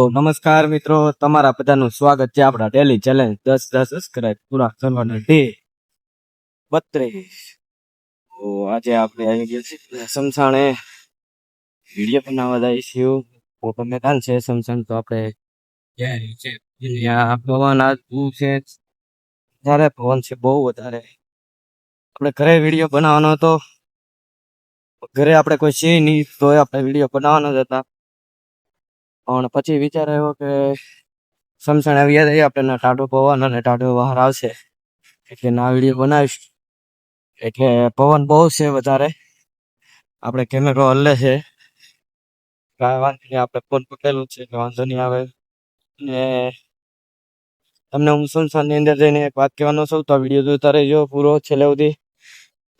તો નમસ્કાર મિત્રો, તમારા બધાનું સ્વાગત છે આપણા ડેલી ચેલેન્જ 10 સબસ્ક્રાઇબ પૂરા કરવાના ડે 32. તો આજે આપણે આવી ગયા છીએ સમસાણે વિડીયો બનાવવા જઈશું. મોટો મેદાન છે સમસાણ. તો આપણે ત્યાં પવન આજુ છે, વધારે પવન છે, બહુ વધારે. આપણે ઘરે વિડીયો બનાવવાનો હતો, ઘરે આપણે કોઈ છે નહીં, તો આપણે વિડીયો બનાવવાનો જ હતા. પણ પછી વિચાર આવ્યો કે સમસણ આવ્યા જઈએ આપણે, ટાઢો પવન અને ટાઢો બહાર આવશે એટલે ના વિડીયો બનાવીશ. એટલે પવન બહુ છે વધારે, આપણે કેમેરો હલ્લે છે, કાંઈ વાંધો નહીં, આપણે ફોન પકડેલું છે એટલે વાંધો નહીં આવે. ને તમને હું સમસાણની અંદર જઈને એક વાત કહેવાનો છું, તો વિડીયો જોતા રહેજો પૂરો છેલ્લે સુધી.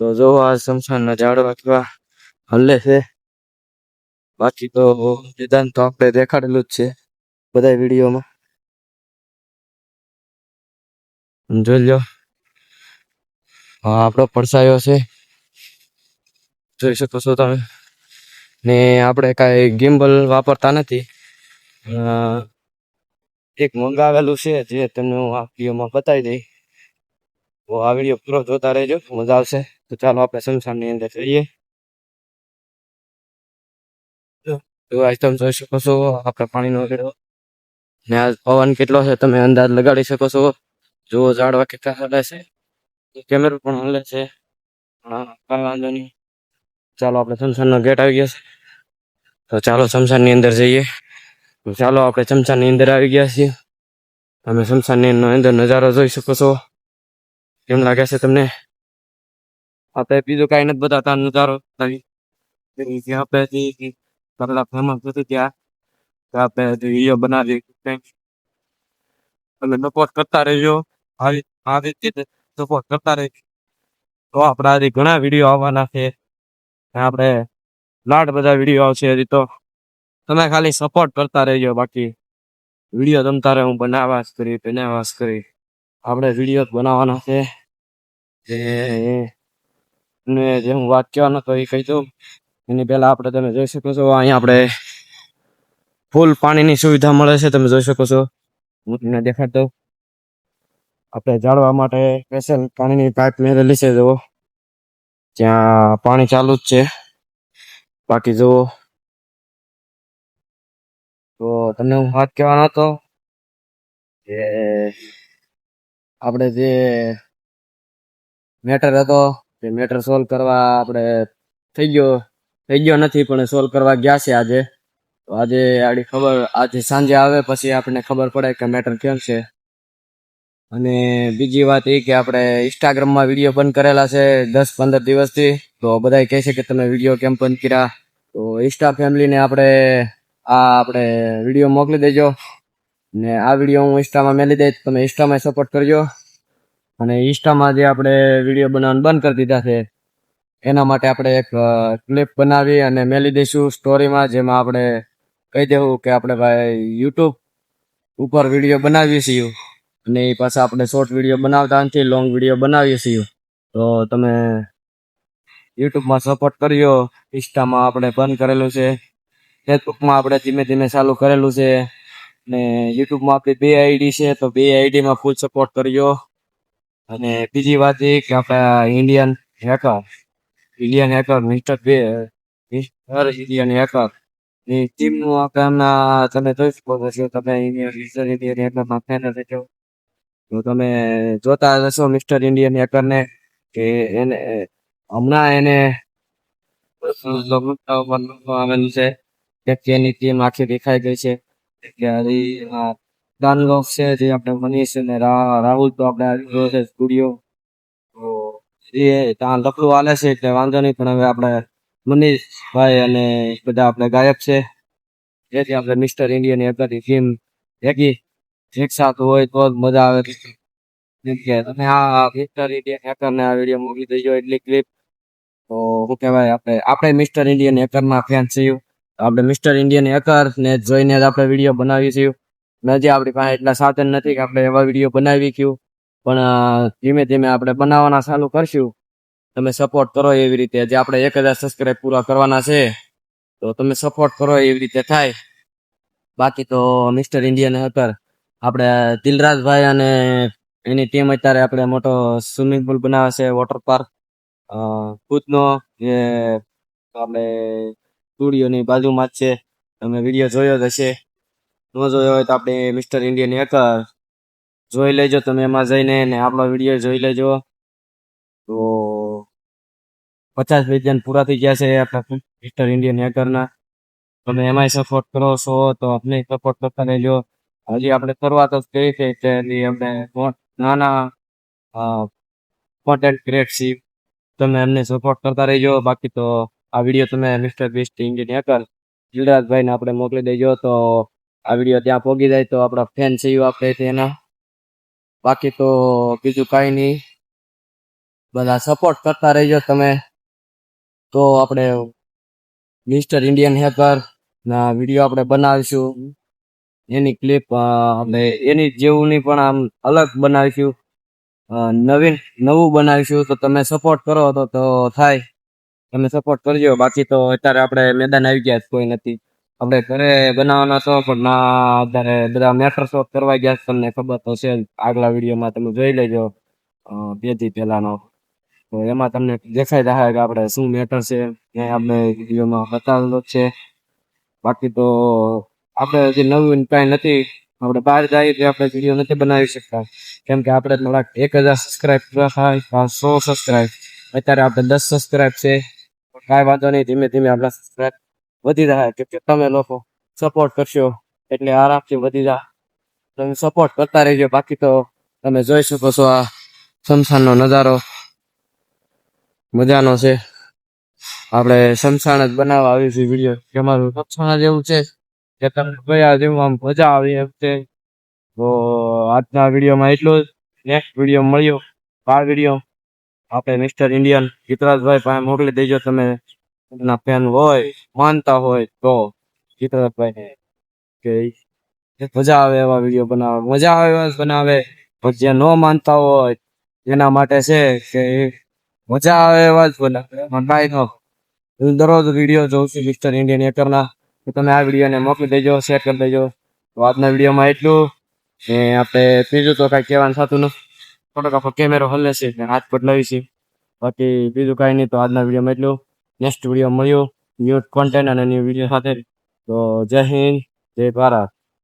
તો જો આ સમસાણના ઝાડવા કેવા હલ્લે છે. બાકી તો વિધાન તો આપણે દેખાડેલું જ છે બધા વિડીયોમાં, જોઈ લો. હા, આપણો પડસાયો છે, જોઈ શકો છો તમે. ને આપણે કાંઈ ગિમ્બલ વાપરતા નથી, એક મંગાવેલું છે જે તમને હું આ વિડીયોમાં બતાવી દઈ. તો આ વિડીયો પૂરો જોતા રહેજો, મજા આવશે. તો ચાલો આપણે સમસાણની અંદર જઈએ. તો આજ તમે જોઈ શકો છો આપણે પાણીનો વેડો, ને આ પવન કેટલો છે તમે અંદાજ લગાડી શકો છો. જો ઝાડવા કેટલા હલે છે, કેમેરો પણ હલે છે. હા, કાંઈ વાંધો નહીં. ચાલો આપણે સમસાણનો ગેટ આવી ગયા છે, તો ચાલો સમસાણની અંદર જઈએ. ચાલો આપણે સમસાણની અંદર આવી ગયા છીએ. તમે સમસાણની અંદર નજારો જોઈ શકો છો, કેમ લાગે છે તમને? આપણે બીજું કાંઈ નથી બતાવતા, નજારો આપણે કલાક ફેમસ હતું ત્યાં આપણે વિડીયો બનાવી એટલે સપોર્ટ કરતા રહેજો. આ રીતે સપોર્ટ કરતા રહેજો. તો આપણા હજી ઘણા વિડીયો આવવાના છે, આપણે લાડ બધા વિડીયો આવશે હજી. તો તમે ખાલી સપોર્ટ કરતા રહેજો. બાકી વિડીયો તમતારે હું બનાવવા જ કરી આપણે વિડીયો બનાવવાના છે. જે હું વાત કહેવાનો તો એ કહી દઉં એની પહેલા આપણે તમે જોઈ શકો છો અહીંયા આપણે ફૂલ પાણીની સુવિધા મળે છે, તમે જોઈ શકો છો. હું તમને દેખાડ દઉં. આપણે ઝાડવા માટે સ્પેશિયલ પાણીની પાઇપ મેળવેલી છે, જુઓ ત્યાં પાણી ચાલુ જ છે. બાકી જુઓ, તો તમને હું વાત કહેવાનો હતો કે આપણે જે મેટર હતો તે મેટર સોલ્વ કરવા આપણે થઈ ગયો નથી, પણ સોલ્વ કરવા ગયા છે આજે. તો આજે આડી ખબર આજે સાંજે આવે પછી આપણને ખબર પડે કે મેટર કેમ છે. અને બીજી વાત એ કે આપણે ઇન્સ્ટાગ્રામમાં વિડીયો બંધ કરેલા છે 10-15 દિવસથી. તો બધા કહે છે કે તમે વિડીયો કેમ બંધ કર્યા. તો ઇન્સ્ટા ફેમિલીને આપણે વિડીયો મોકલી દેજો, ને આ વિડીયો હું ઇન્સ્ટામાં મેલી દઈશ, તમે ઇન્સ્ટામાં સપોર્ટ કરજો. અને ઇન્સ્ટામાં જે આપણે વિડીયો બનાવવાનું બંધ કરી દીધા છે એના માટે આપણે એક ક્લિપ બનાવી અને મેલી દઈશું સ્ટોરીમાં, જેમાં આપણે કહી દેવું કે આપણે ભાઈ યુટ્યુબ ઉપર વિડીયો બનાવીએ છીએ અને એ પાછા આપણે શોર્ટ વિડીયો બનાવતા નથી, લોંગ વિડીયો બનાવીએ છીએ. તો તમે યુટ્યુબમાં સપોર્ટ કર્યો. ઇન્સ્ટામાં આપણે બંધ કરેલું છે, ફેસબુકમાં આપણે ધીમે ધીમે ચાલુ કરેલું છે, ને યુટ્યુબમાં આપણી 2 આઈડી છે, તો 2 આઈડીમાં ફૂલ સપોર્ટ કરજો. અને બીજી વાત એ કે આપણા Indian hacker mister Indian hacker ની ટીમનું આપણે હમણાં તમે જોઈ શકો છો. તમે મિસ્ટર ઇન્ડિયન હેકરમાં ફેન રહેજો, તો તમે જોતા હશો મિસ્ટર ઇન્ડિયન હેકરને કે એને હમણાં એને આવેલું છે કે એની ટીમ આખી દેખાઈ ગઈ છે. એટલે ડાનલોક છે જે આપણે મનીષ અને રાહુલ તો આપણે આવી ગયો છે સ્ટુડિયો. તો એ ત્યાં લફડું હાલે છે એટલે વાંધો નહીં, પણ હવે આપણે મનીષભાઈ અને બધા આપણે ગાયબ છે, જેથી આપણે મિસ્ટર ઇન્ડિયન હેકરની ટીમ એક સાથે હોય તો જ મજા આવે. જેમ કે તમે આ મિસ્ટર ઇન્ડિયન હેકરને આ વિડીયો મોકલી દેજો એટલી ક્લિપ. તો શું કહેવાય, આપણે મિસ્ટર ઇન્ડિયન હેકરના ફેન છીએ. આપણે મિસ્ટર ઇન્ડિયન હેકર ને જોઈને જ આપણે વિડીયો બનાવી છીએ. હજી આપણી પાસે એટલા સાધન નથી કે આપણે એવા વિડીયો બનાવી ગયું, પણ ધીમે ધીમે આપણે બનાવવાના ચાલુ કરશું. તમે સપોર્ટ કરો એવી રીતે. જે આપણે 1000 સબસ્ક્રાઇબ પૂરા કરવાના છે, તો તમે સપોર્ટ કરો એવી રીતે થાય. બાકી તો મિસ્ટર ઇન્ડિયન હેકર આપણે દિલરાજભાઈ અને એની ટીમ અત્યારે આપણે મોટો સ્વિમિંગ પુલ બનાવે છે, વોટર પાર્ક ખુદનો, જે આપણે સ્ટુડિયોની બાજુમાં જ છે. તમે વિડીયો જોયો જ હશે, ન જોયો હોય તો આપણે મિસ્ટર ઇન્ડિયન હેકર જોઈ લેજો તમે એમાં જઈને, ને આપણો વિડીયો જોઈ લેજો. તો 50 વિઝન પૂરા થઈ ગયા છે આપણા મિસ્ટર ઇન્ડિયન હેકરના. તમે એમાંય સપોર્ટ કરો છો તો અમને સપોર્ટ કરતા રહેજો. હજી આપણે શરૂઆત જ કરી છે, એટલે અમને નાના કોન્ટેન્ટ ક્રિએટ તમે એમને સપોર્ટ કરતા રહેજો. બાકી તો આ વિડીયો તમે મિસ્ટર બીસ્ટ ઇન્ડિયન હેકર યુવરાજભાઈને આપણે મોકલી દેજો, તો આ વિડીયો ત્યાં પહોંચી જાય તો આપણા ફેન છે આપણે એના. બાકી તો બીજું કાંઈ નહીં, બધા સપોર્ટ કરતા રહેજો તમે. તો આપણે મિસ્ટર ઇન્ડિયન હેકર ના વિડીયો આપણે બનાવીશું, એની ક્લિપ આપણે એની જેવુંની પણ આમ અલગ બનાવીશું, નવું બનાવીશું. તો તમે સપોર્ટ કરો તો થાય, તમે સપોર્ટ કરજો. બાકી તો અત્યારે આપણે મેદાન આવી ગયા, કોઈ નથી. આપણે ઘરે બનાવવાનો હતો પણ ના, અત્યારે બધા મેટર શોટ કરવા ગયા, તમને ખબર તો છે, આગલા વિડીયોમાં તમે જોઈ લેજો 2 દી પહેલાનો. તો એમાં તમને દેખાઈ જાય કે આપણે શું મેટર છે, એ આપણે વિડીયોમાં બતાવેલો છે. બાકી તો આપણે હજી નવું કાંઈ નથી, આપણે બહાર જઈએ તો આપણે વિડીયો નથી બનાવી શકતા, કેમ કે આપણે થોડાક 1000 સબસ્ક્રાઈબ પૂરા થાય, 100 સબસ્ક્રાઈબ. અત્યારે આપણે 10 સબસ્ક્રાઈબ છે, કાંઈ વાંધો નહીં, ધીમે ધીમે આપણા સબસ્ક્રાઈબ વધી જાય, કેમ કે તમે લોકો સપોર્ટ કરશો એટલે આરામથી વધી જાય. તમે સપોર્ટ કરતા રહેજો. બાકી તો તમે જોઈ શકો છો આ શમશાનનો નજારો મજાનો છે. આપણે શમશાન જ બનાવવા આવ્યું છે વિડીયો, કે અમારું શમશાન જેવું છે કે તમને ગયા જેવું આમ મજા આવી એમ છે. તો આજના વિડીયોમાં એટલું જ. નેક્સ્ટ વિડીયો મળ્યો, આ વિડીયો આપણે મિસ્ટર ઇન્ડિયન ચિત્રાજભાઈ પાસે મોકલી દેજો. તમે એના ફેન હોય, માનતા હોય તો ચિત્રાજભાઈને કે મજા આવે એવા વિડીયો બનાવે, મજા આવે એવા બનાવે. પણ જે ન માનતા હોય એના માટે છે કે મજા આવે એવા જ બનાવે. હું દરરોજ વિડીયો જોઉં છું મિસ્ટર ઇન્ડિયન હેકરના, તો તમે આ વિડીયોને મોકલી દેજો, શેર કરી દેજો. તો આજના વિડીયોમાં એટલું. ને આપણે બીજું તો કાંઈ કહેવાનું થતું નથી, થોડોક આપણો કેમેરો હલે છે ને હાથ બદલાવી છે. બાકી બીજું કાંઈ નહીં. તો આજના વિડીયોમાં એટલું. નેક્સ્ટ વિડીયો મળ્યો ન્યૂ કોન્ટેન્ટ અને ન્યૂ વિડીયો સાથે. તો જય હિન્દ, જય ભારત.